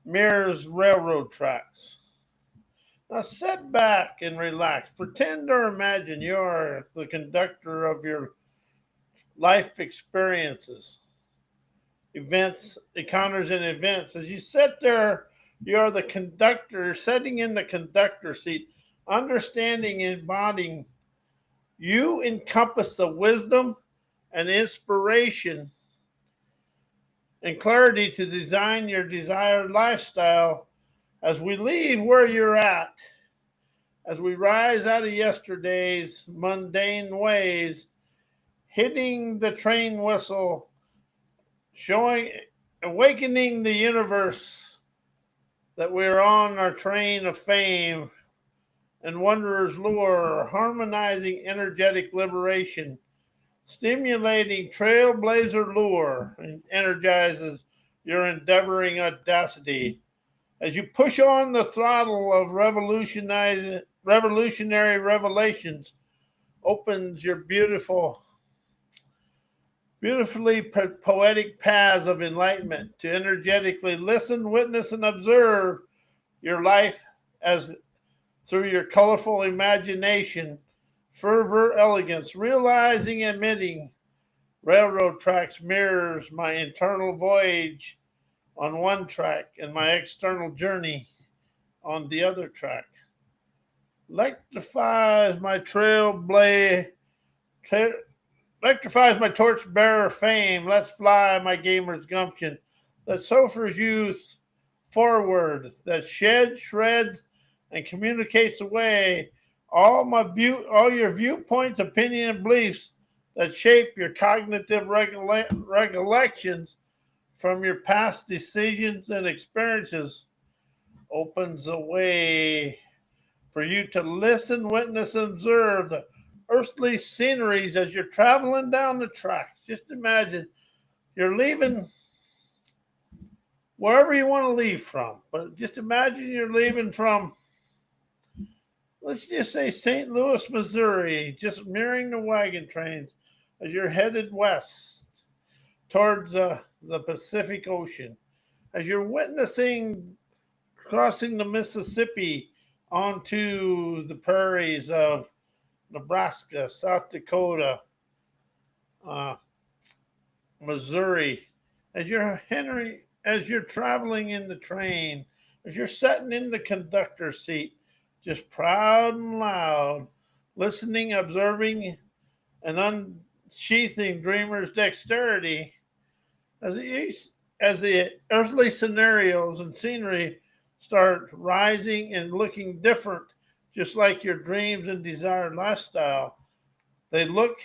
mirrors railroad tracks. Now sit back and relax. Pretend or imagine you're the conductor of your life experiences, events, encounters, and events. As you sit there, you're the conductor, sitting in the conductor seat, understanding and embodying. You encompass the wisdom and inspiration and clarity to design your desired lifestyle. As we leave where you're at, as we rise out of yesterday's mundane ways, hitting the train whistle, showing, awakening the universe that we're on our train of fame and wanderer's lure, harmonizing energetic liberation, stimulating trailblazer lure, and energizes your endeavoring audacity. As you push on the throttle of revolutionary revelations, opens your beautifully poetic paths of enlightenment to energetically listen, witness, and observe your life as through your colorful imagination, fervor, elegance, realizing and admitting railroad tracks mirrors my internal voyage on one track and my external journey on the other track. Electrifies my electrifies my torchbearer fame. Let's fly, my gamer's gumption. That suffers youth forward, that sheds, shreds, and communicates away all your viewpoints, opinion, and beliefs that shape your cognitive recollections from your past decisions and experiences. Opens a way for you to listen, witness, and observe the earthly sceneries as you're traveling down the tracks. Just imagine you're leaving wherever you want to leave from, but just imagine you're leaving from, let's just say, St. Louis, Missouri, just mirroring the wagon trains as you're headed west towards the Pacific Ocean, as you're witnessing crossing the Mississippi onto the prairies of Nebraska, South Dakota, uh, Missouri, as you're traveling in the train, as you're sitting in the conductor's seat, just proud and loud, listening, observing, and unsheathing dreamer's dexterity, as the earthly scenarios and scenery start rising and looking different, just like your dreams and desired lifestyle. They look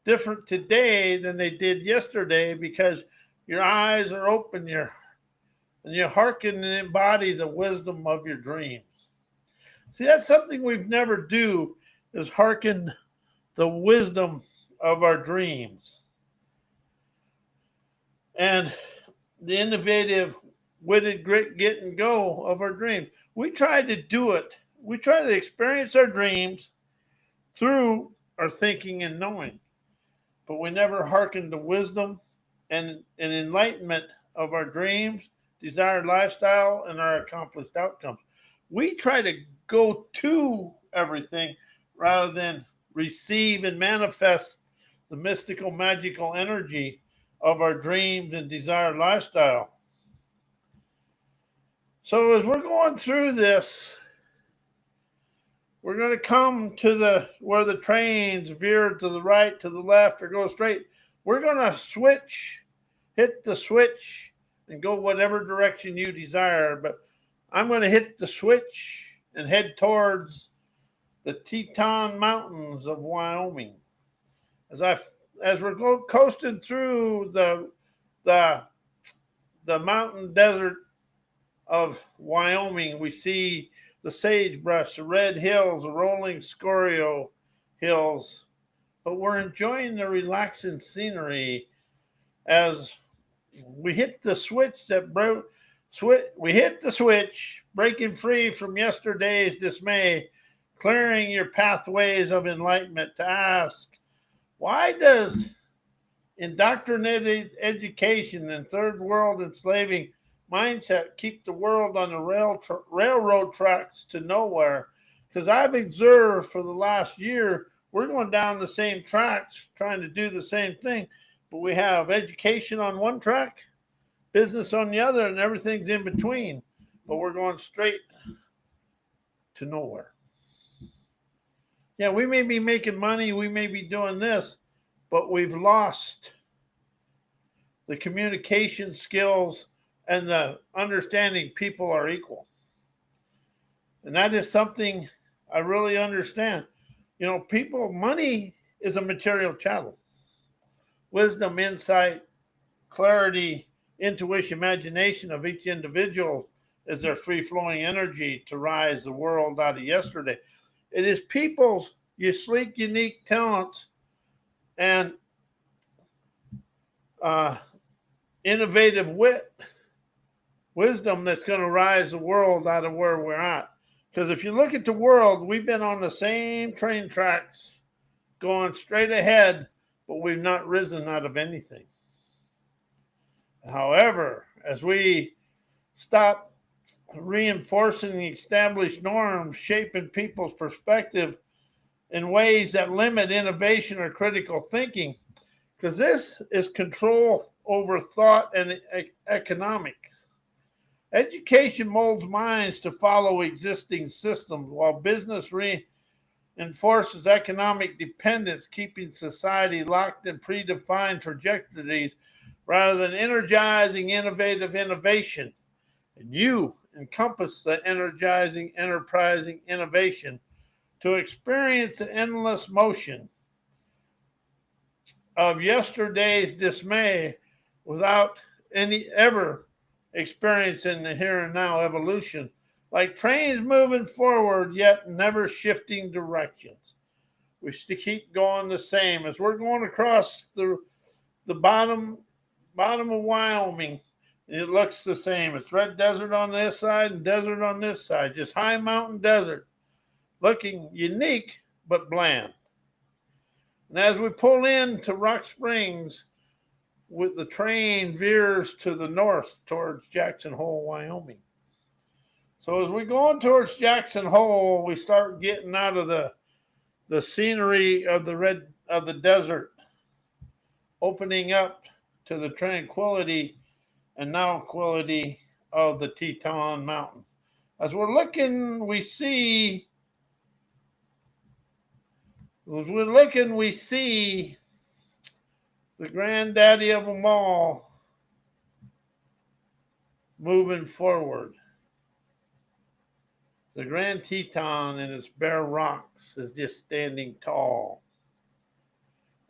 different today than they did yesterday because your eyes are open, and you hearken and embody the wisdom of your dreams. See, that's something we've never do is hearken the wisdom of our dreams and the innovative, witted grit, get and go of our dreams. We try to do it. We try to experience our dreams through our thinking and knowing, but we never hearken to wisdom and enlightenment of our dreams, desired lifestyle, and our accomplished outcomes. We try to go to everything rather than receive and manifest the mystical, magical energy of our dreams and desired lifestyle. So as we're going through this, we're going to come to the where the trains veer to the right, to the left, or go straight. We're going to hit the switch, and go whatever direction you desire. But I'm going to hit the switch and head towards the Teton Mountains of Wyoming. As we're coasting through the the mountain desert of Wyoming, we see the sagebrush, the red hills, the rolling scorio hills, but we're enjoying the relaxing scenery as we hit the switch we hit the switch, breaking free from yesterday's dismay, clearing your pathways of enlightenment to ask, why does indoctrinated education and third world enslaving mindset keep the world on the railroad tracks to nowhere. Because I've observed for the last year, we're going down the same tracks, trying to do the same thing, but we have education on one track, business on the other, and everything's in between. But we're going straight to nowhere. Yeah, we may be making money, we may be doing this, but we've lost the communication skills and the understanding people are equal. And that is something I really understand. You know, people, money is a material chattel. Wisdom, insight, clarity, intuition, imagination of each individual is their free flowing energy to rise the world out of yesterday. It is people's sleek, unique talents and uh, innovative wisdom that's going to rise the world out of where we're at. Because if you look at the world, we've been on the same train tracks going straight ahead, but we've not risen out of anything. However, as we stop reinforcing the established norms, shaping people's perspective in ways that limit innovation or critical thinking, because this is control over thought and economics. Education molds minds to follow existing systems, while business reinforces economic dependence, keeping society locked in predefined trajectories rather than energizing innovative innovation. And you encompass the energizing, enterprising innovation to experience the endless motion of yesterday's dismay without any ever experiencing the here and now evolution, like trains moving forward yet never shifting directions. We keep going the same as we're going across the bottom of Wyoming. It looks the same. It's red desert on this side and desert on this side, just high mountain desert, looking unique but bland. And as we pull into Rock Springs, with the train veers to the north towards Jackson Hole, Wyoming. So as we go on towards Jackson Hole, we start getting out of the scenery of the desert, opening up to the tranquility and now quality of the Teton Mountain. As we're looking, we see the granddaddy of them all moving forward. The Grand Teton and its bare rocks is just standing tall.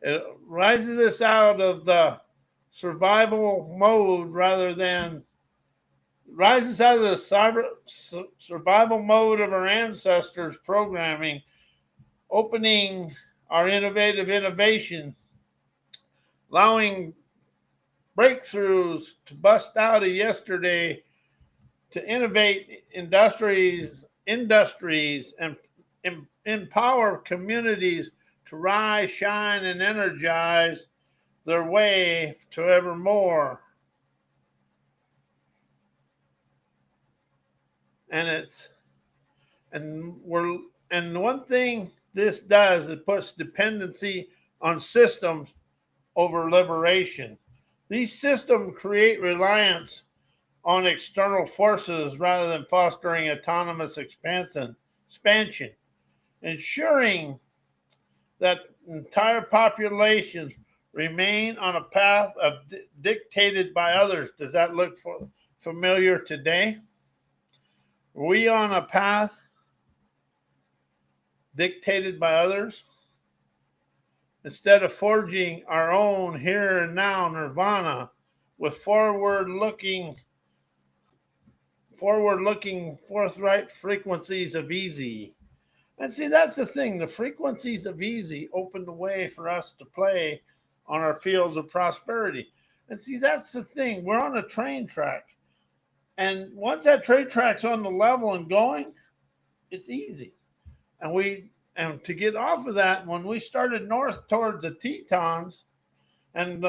It rises us out of the survival mode rises out of the survival mode of our ancestors' programming, opening our innovation, allowing breakthroughs to bust out of yesterday, to innovate industries and empower communities to rise, shine, and energize their way to evermore. And one thing this does, it puts dependency on systems over liberation. These systems create reliance on external forces rather than fostering autonomous expansion, ensuring that entire populations remain on a path dictated by others. Does that look familiar today? Are we on a path dictated by others? Instead of forging our own here and now nirvana with forward-looking, forthright frequencies of easy. And see, that's the thing. The frequencies of easy open the way for us to play on our fields of prosperity. And see, that's the thing. We're on a train track. And once that train track's on the level and going, it's easy. And to get off of that, when we started north towards the Tetons and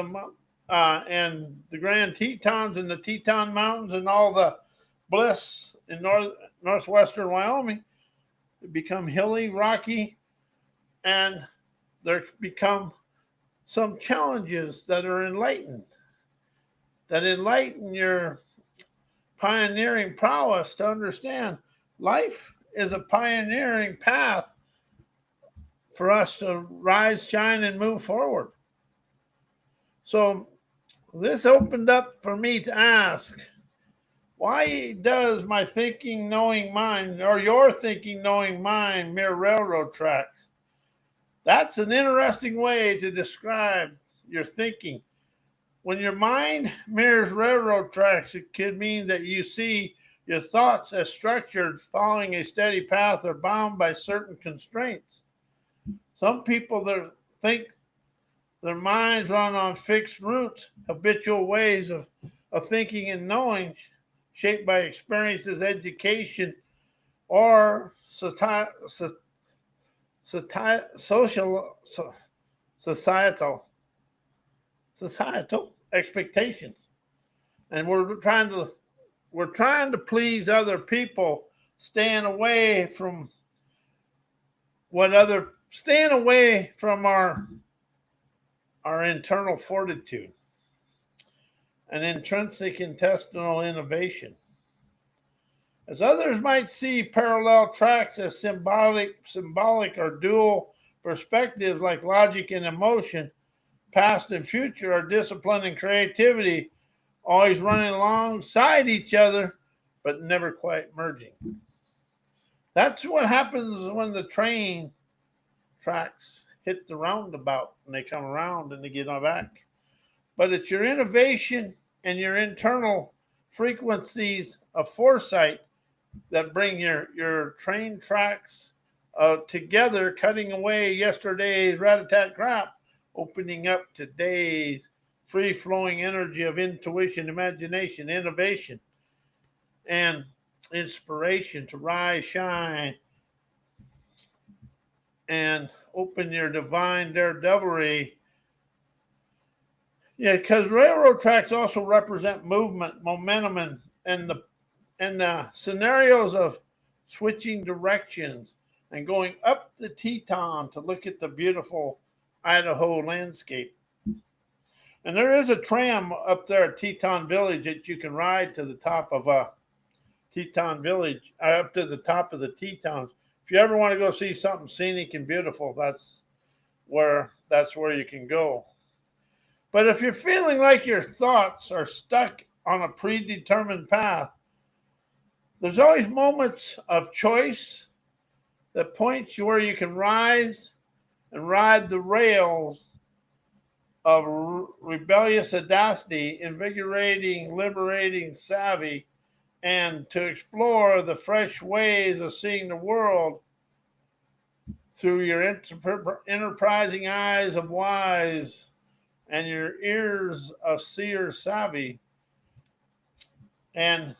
and the Grand Tetons and the Teton Mountains and all the bliss in northwestern Wyoming, become hilly, rocky, and there become some challenges that are enlightened, that enlighten your pioneering prowess to understand life is a pioneering path for us to rise, shine, and move forward. So this opened up for me to ask, why does my thinking knowing mind, or your thinking knowing mind, mirror railroad tracks? That's an interesting way to describe your thinking. When your mind mirrors railroad tracks, it could mean that you see your thoughts as structured, following a steady path, or bound by certain constraints. Some people that think their minds run on fixed routes, habitual ways of thinking and knowing, shaped by experiences, education, or societal expectations. And we're trying to please other people, staying away from our internal fortitude and intrinsic intestinal innovation. As others might see parallel tracks as symbolic or dual perspectives like logic and emotion, past and future, or discipline and creativity, always running alongside each other, but never quite merging. That's what happens when the train tracks hit the roundabout and they come around and they get on back. But it's your innovation and your internal frequencies of foresight that bring your train tracks together, cutting away yesterday's rat-a-tat crap, opening up today's free-flowing energy of intuition, imagination, innovation, and inspiration to rise, shine, and open your divine daredevilry. Yeah, because railroad tracks also represent movement, momentum, and the scenarios of switching directions and going up the Teton to look at the beautiful Idaho landscape. And there is a tram up there at Teton Village that you can ride to the top of Teton Village, up to the top of the Tetons. If you ever want to go see something scenic and beautiful, that's where you can go. But if you're feeling like your thoughts are stuck on a predetermined path, there's always moments of choice that point you where you can rise and ride the rails of rebellious audacity, invigorating, liberating savvy, and to explore the fresh ways of seeing the world through your enterprising eyes of wise and your ears of seer savvy. And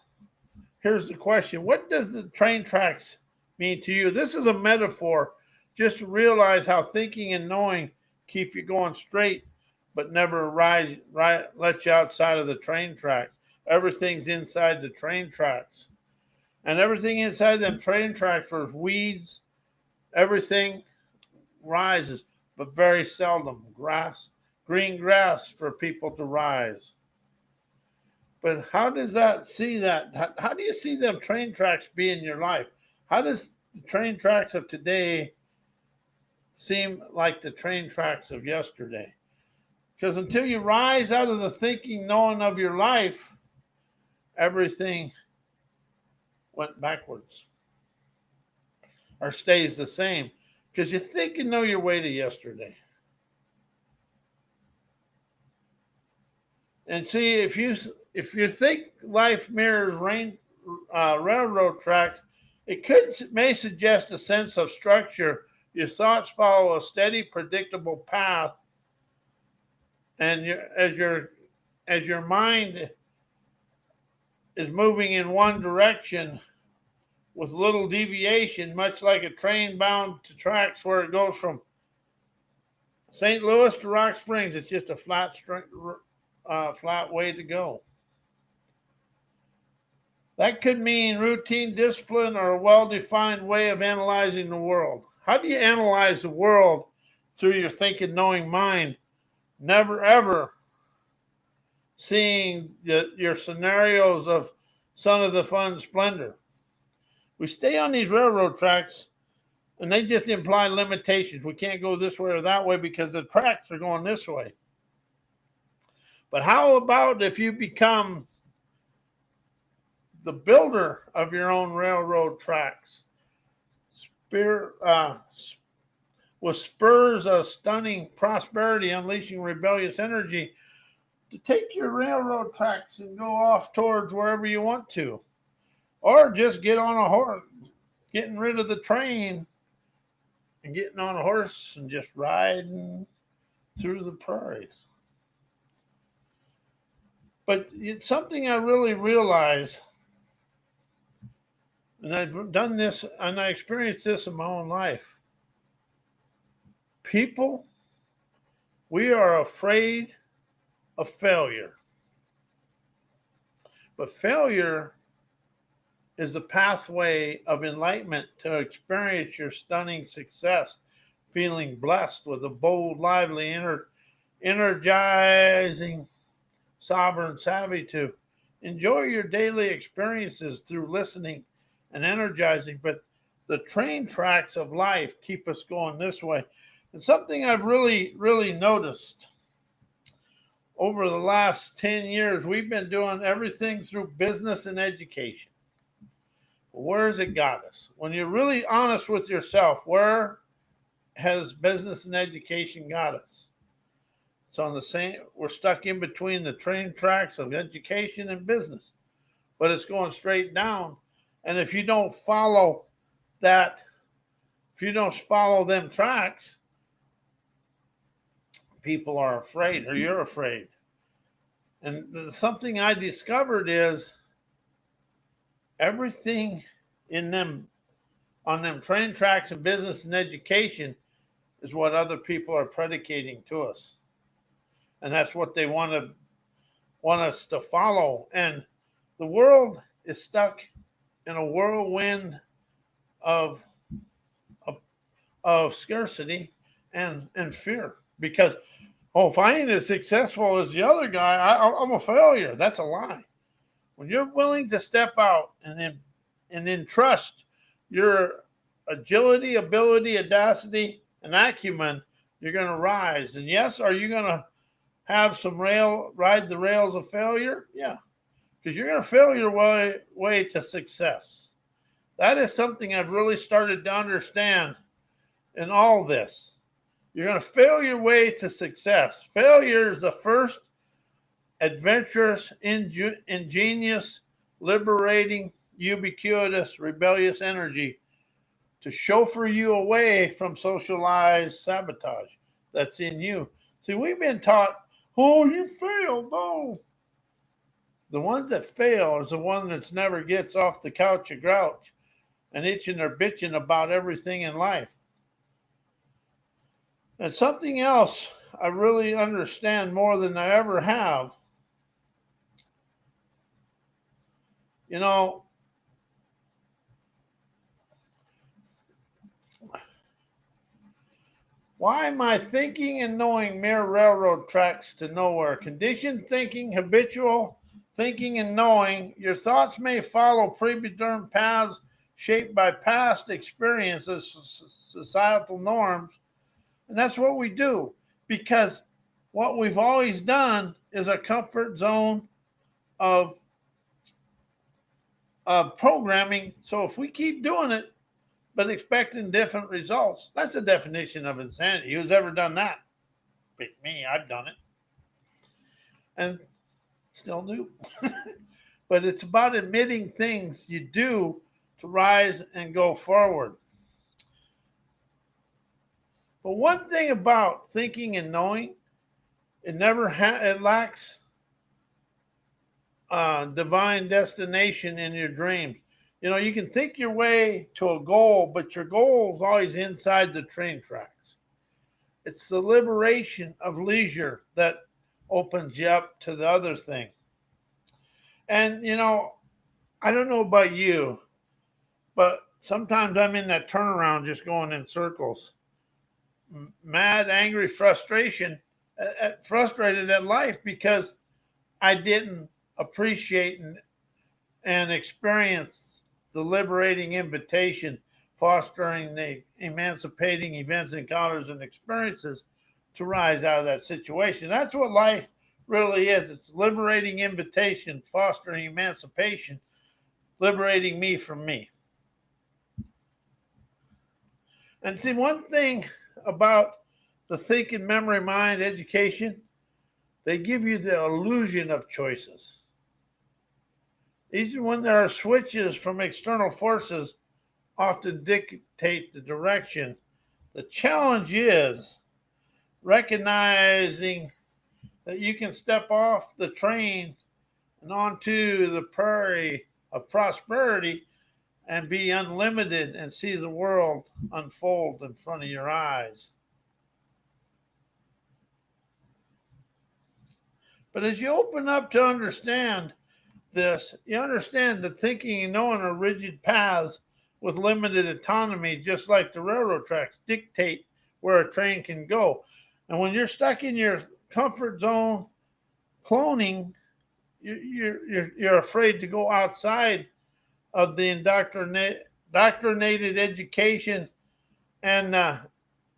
here's the question: what does the train tracks mean to you? This is a metaphor just to realize how thinking and knowing keep you going straight, but never let you outside of the train tracks. Everything's inside the train tracks. And everything inside them train tracks are weeds. Everything rises, but very seldom green grass for people to rise. But how does that see that? How do you see them train tracks be in your life? How does the train tracks of today seem like the train tracks of yesterday? Because until you rise out of the thinking, knowing of your life, everything went backwards or stays the same. Because you think and know your way to yesterday. And see, if you think life mirrors railroad tracks, it may suggest a sense of structure. Your thoughts follow a steady, predictable path, and as your mind is moving in one direction with little deviation, much like a train bound to tracks where it goes from St. Louis to Rock Springs. It's just a flat flat way to go. That could mean routine discipline or a well-defined way of analyzing the world. How do you analyze the world through your thinking, knowing mind? Never ever seeing your scenarios of Son of the Fun Splendor. We stay on these railroad tracks and they just imply limitations. We can't go this way or that way because the tracks are going this way. But how about if you become the builder of your own railroad tracks? With spurs of stunning prosperity, unleashing rebellious energy to take your railroad tracks and go off towards wherever you want to. Or just get on a horse, getting rid of the train and getting on a horse and just riding through the prairies. But it's something I really realize, and I've done this and I experienced this in my own life. People, we are afraid of failure. But failure is the pathway of enlightenment to experience your stunning success, feeling blessed with a bold, lively, energizing, sovereign savvy to enjoy your daily experiences through listening and energizing. But the train tracks of life keep us going this way. And something I've really, really noticed over the last 10 years, we've been doing everything through business and education. Where has it got us? When you're really honest with yourself, where has business and education got us? It's on the same, we're stuck in between the train tracks of education and business, but it's going straight down. And if you don't follow that, if you don't follow them tracks, people are afraid, or you're afraid. And something I discovered is everything in them, on them train tracks and business and education, is what other people are predicating to us. And that's what they want us to follow. And the world is stuck in a whirlwind of scarcity and fear. Because, if I ain't as successful as the other guy, I'm a failure. That's a lie. When you're willing to step out and then trust your agility, ability, audacity, and acumen, you're going to rise. And yes, are you going to have some ride the rails of failure? Yeah, because you're going to fail your way to success. That is something I've really started to understand in all this. You're going to fail your way to success. Failure is the first adventurous, ingenious, liberating, ubiquitous, rebellious energy to chauffeur you away from socialized sabotage that's in you. See, we've been taught, you failed. No. The ones that fail is the one that never gets off the couch of grouch and itching or bitching about everything in life. And something else I really understand more than I ever have, why am I thinking and knowing mere railroad tracks to nowhere? Conditioned thinking, habitual thinking and knowing. Your thoughts may follow predetermined paths shaped by past experiences, societal norms. And that's what we do, because what we've always done is a comfort zone of programming. So if we keep doing it, but expecting different results, that's the definition of insanity. Who's ever done that? Pick me, I've done it. And still do. But it's about admitting things you do to rise and go forward. But one thing about thinking and knowing, it lacks divine destination in your dreams. You can think your way to a goal, but your goal is always inside the train tracks. It's the liberation of leisure that opens you up to the other thing. And, I don't know about you, but sometimes I'm in that turnaround just going in circles. Mad, angry, frustrated at life because I didn't appreciate and experience the liberating invitation, fostering the emancipating events, encounters, and experiences to rise out of that situation. That's what life really is. It's liberating invitation, fostering emancipation, liberating me from me. And see, one thing about the thinking, memory, mind education, they give you the illusion of choices. Even when there are switches from external forces, often dictate the direction. The challenge is recognizing that you can step off the train and onto the prairie of prosperity and be unlimited and see the world unfold in front of your eyes. But as you open up to understand this, you understand that thinking and knowing are rigid paths with limited autonomy, just like the railroad tracks dictate where a train can go. And when you're stuck in your comfort zone cloning, you're afraid to go outside of the indoctrinated education and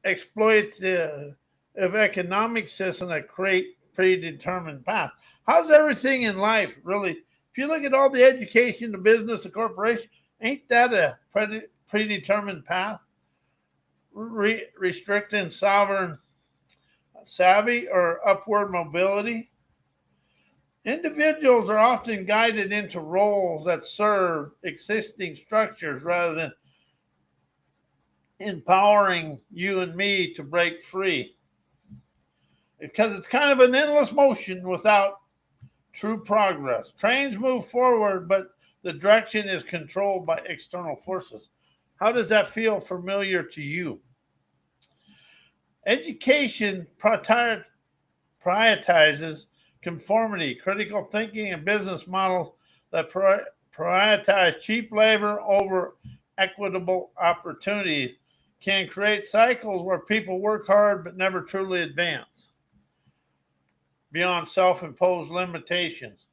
exploitative economic system that create predetermined paths. How's everything in life really? If you look at all the education, the business, the corporation, ain't that a predetermined path? Restricting sovereign savvy or upward mobility? Individuals are often guided into roles that serve existing structures rather than empowering you and me to break free. Because it's kind of an endless motion without true progress. Trains move forward, but the direction is controlled by external forces. How does that feel familiar to you? Education prioritizes conformity, critical thinking, and business models that prioritize cheap labor over equitable opportunities can create cycles where people work hard but never truly advance beyond self-imposed limitations.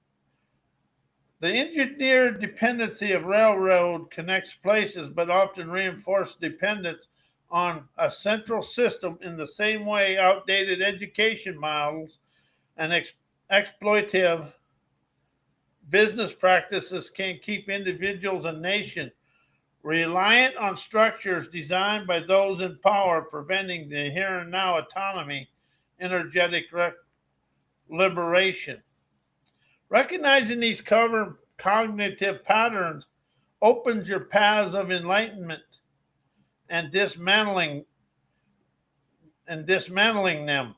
The engineered dependency of railroad connects places but often reinforces dependence on a central system in the same way outdated education models and exploitative business practices can keep individuals and nations reliant on structures designed by those in power, preventing the here and now autonomy, energetic liberation. Recognizing these cognitive patterns opens your paths of enlightenment and dismantling them.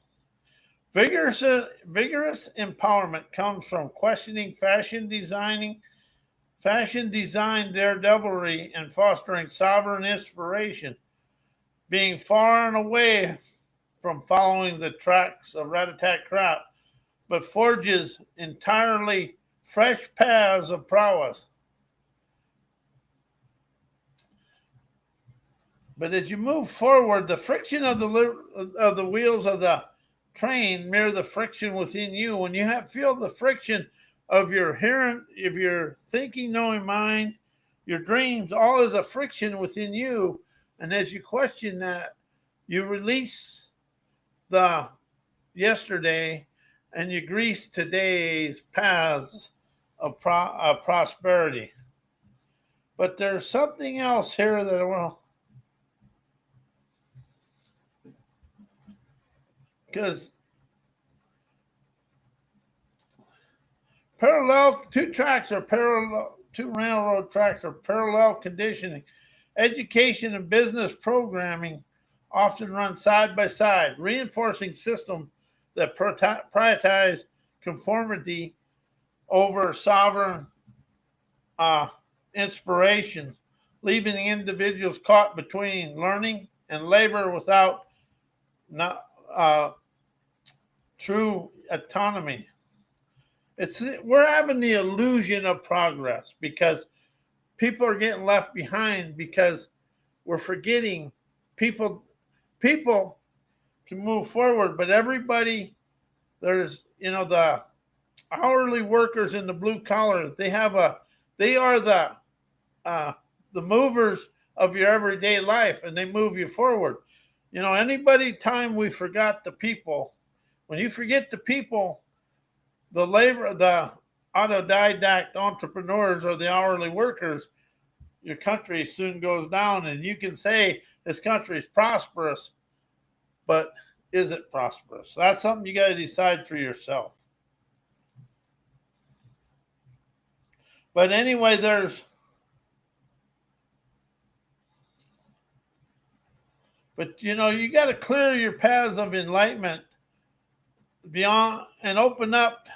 Vigorous empowerment comes from questioning fashion design daredevilry, and fostering sovereign inspiration, being far and away from following the tracks of rat-a-tat-crap, but forges entirely fresh paths of prowess. But as you move forward, the friction of the wheels of the train mirror the friction within you. When you feel the friction of your thinking, knowing mind, your dreams, all is a friction within you. And as you question that, you release the yesterday and you grease today's paths of prosperity. But there's something else here that I want to, because two railroad tracks are parallel conditioning. Education and business programming often run side by side, reinforcing systems that prioritize conformity over sovereign inspiration, leaving the individuals caught between learning and labor without true autonomy. We're having the illusion of progress because people are getting left behind because we're forgetting people can move forward, but everybody there's the hourly workers in the blue collar. They are uh, the movers of your everyday life, and they move you forward. Anybody time we forgot the people, when you forget the people, the autodidact entrepreneurs or the hourly workers, your country soon goes down. And you can say this country is prosperous, but is it prosperous? That's something you got to decide for yourself. But anyway, you got to clear your paths of enlightenment beyond and open up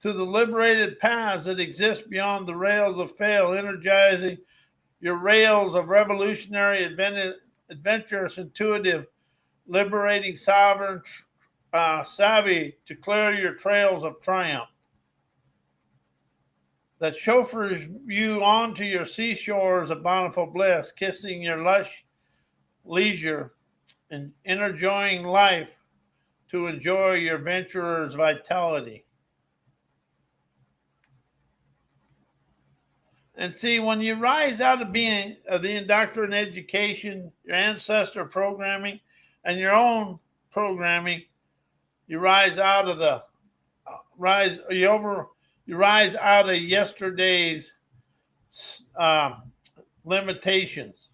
to the liberated paths that exist beyond the rails of fail, energizing your rails of revolutionary, adventurous, intuitive, liberating, sovereign, savvy to clear your trails of triumph that chauffeurs you onto your seashores of bountiful bliss, kissing your lush leisure and enjoying life to enjoy your venturer's vitality. And see, when you rise out of being the indoctrined education, your ancestor programming, and your own programming, you rise out of the you rise out of yesterday's limitations.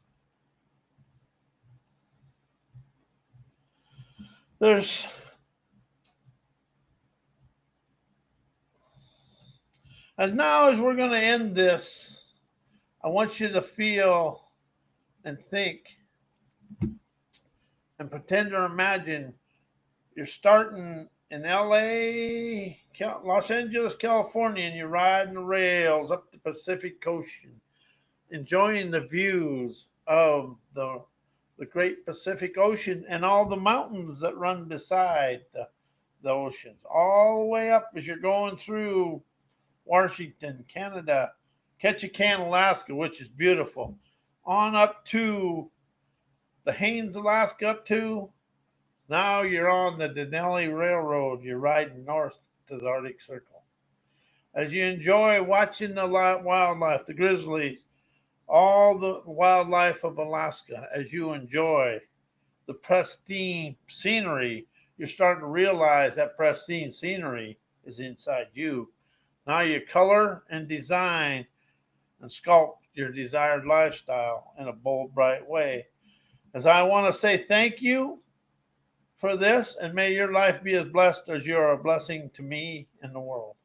As we're going to end this, I want you to feel and think and pretend or imagine you're starting in LA, Los Angeles, California, and you're riding the rails up the Pacific Ocean, enjoying the views of the great Pacific Ocean and all the mountains that run beside the oceans, all the way up as you're going through Washington, Canada, Ketchikan, Alaska, which is beautiful, on up to the Haines, Alaska, up to now you're on the Denali Railroad. You're riding north to the Arctic Circle. As you enjoy watching the wildlife, the grizzlies, all the wildlife of Alaska, as you enjoy the pristine scenery, you're starting to realize that pristine scenery is inside you. Now you color and design and sculpt your desired lifestyle in a bold, bright way. As I want to say thank you for this, and may your life be as blessed as you are a blessing to me and the world.